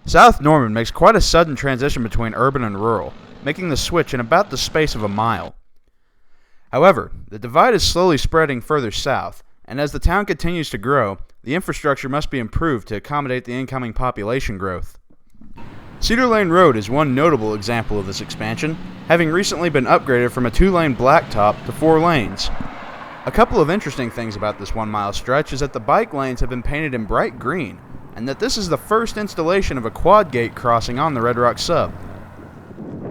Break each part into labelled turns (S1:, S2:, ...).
S1: South Norman makes quite a sudden transition between urban and rural, making the switch in about the space of a mile. However, the divide is slowly spreading further south, and as the town continues to grow, the infrastructure must be improved to accommodate the incoming population growth. Cedar Lane Road is one notable example of this expansion, having recently been upgraded from a 2-lane blacktop to 4 lanes. A couple of interesting things about this 1-mile stretch is that the bike lanes have been painted in bright green, and that this is the first installation of a quad gate crossing on the Red Rock sub.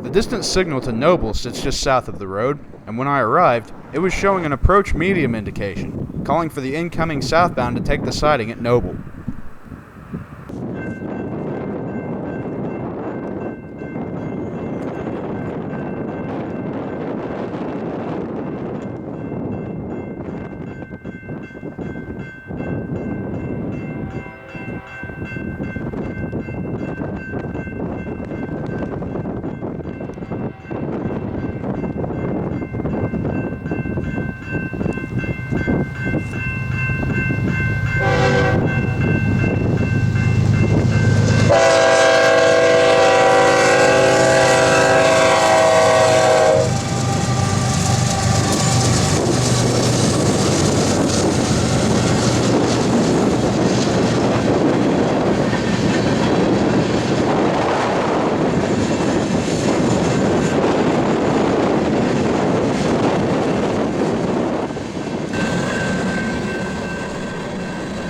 S1: The distance signal to Noble sits just south of the road, and when I arrived, it was showing an approach medium indication, calling for the incoming southbound to take the siding at Noble.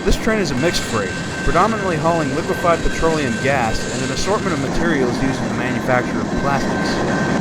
S1: This train is a mixed freight, predominantly hauling liquefied petroleum gas and an assortment of materials used in the manufacture of plastics.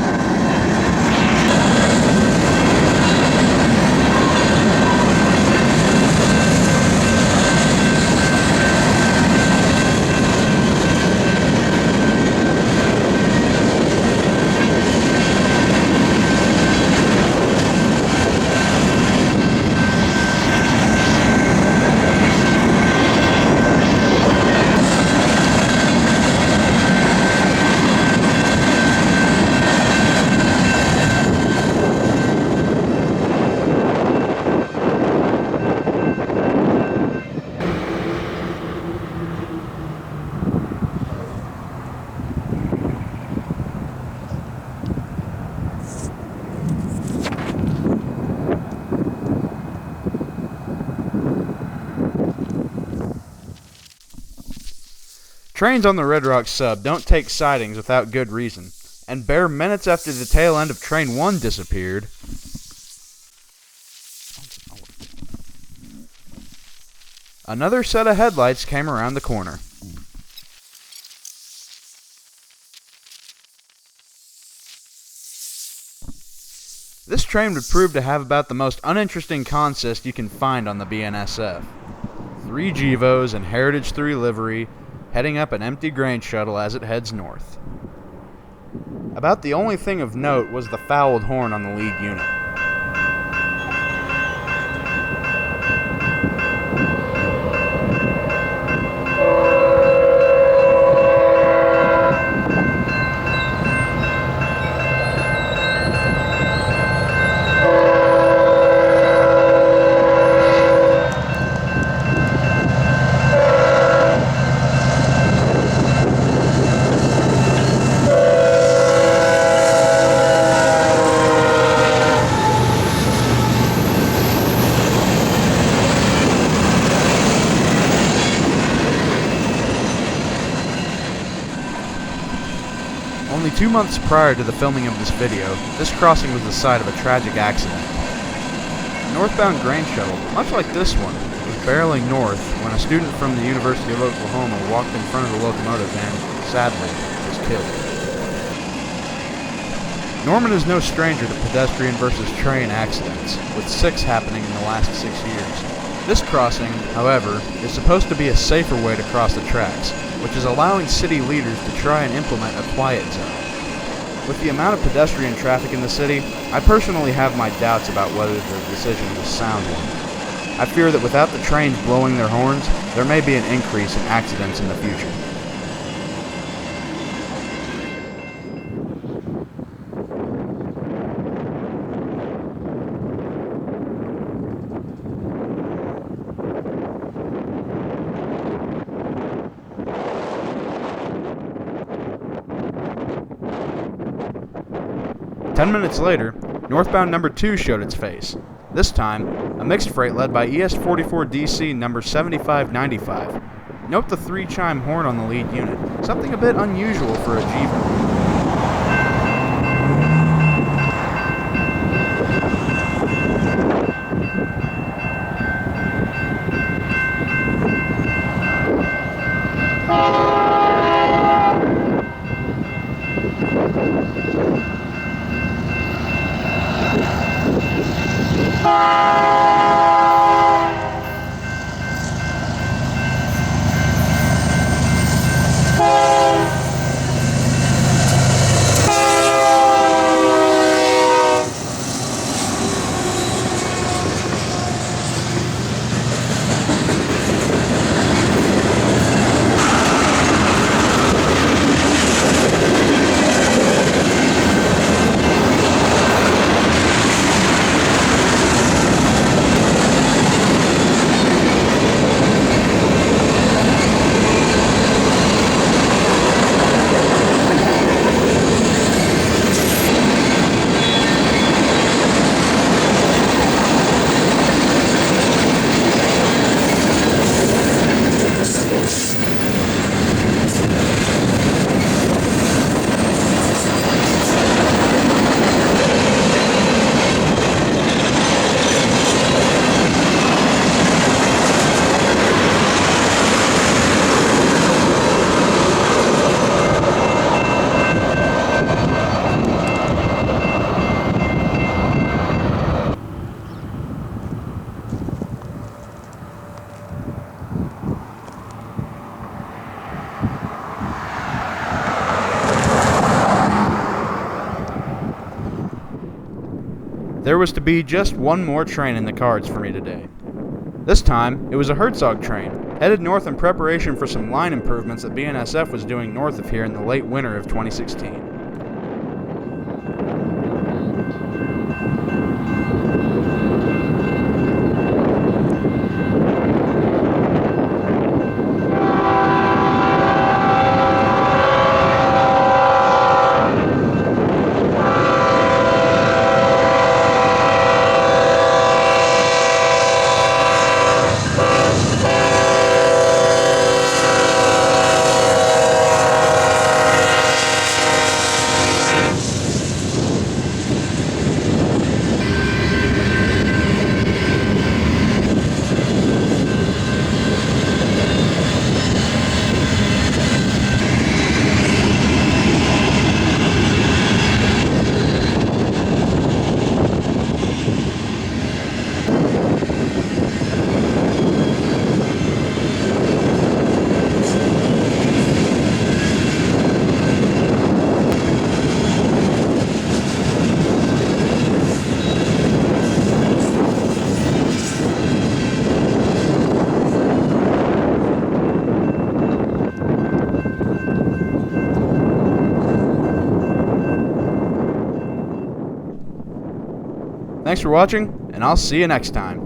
S1: Trains on the Red Rock sub don't take sidings without good reason, and bare minutes after the tail end of Train 1 disappeared, another set of headlights came around the corner. This train would prove to have about the most uninteresting consist you can find on the BNSF. 3 GEVOs and Heritage 3 livery, heading up an empty grain shuttle as it heads north. About the only thing of note was the fouled horn on the lead unit. Only 2 months prior to the filming of this video, this crossing was the site of a tragic accident. A northbound grain shuttle, much like this one, was barreling north when a student from the University of Oklahoma walked in front of the locomotive and, sadly, was killed. Norman is no stranger to pedestrian versus train accidents, with 6 happening in the last 6 years. This crossing, however, is supposed to be a safer way to cross the tracks, which is allowing city leaders to try and implement a quiet zone. With the amount of pedestrian traffic in the city, I personally have my doubts about whether the decision was a sound one. I fear that without the trains blowing their horns, there may be an increase in accidents in the future. 10 minutes later, northbound number 2 showed its face. This time, a mixed freight led by ES44DC number 7595. Note the 3-chime horn on the lead unit, something a bit unusual for a Jeever. There was to be just one more train in the cards for me today. This time, it was a Herzog train, headed north in preparation for some line improvements that BNSF was doing north of here in the late winter of 2016. Thanks for watching, and I'll see you next time.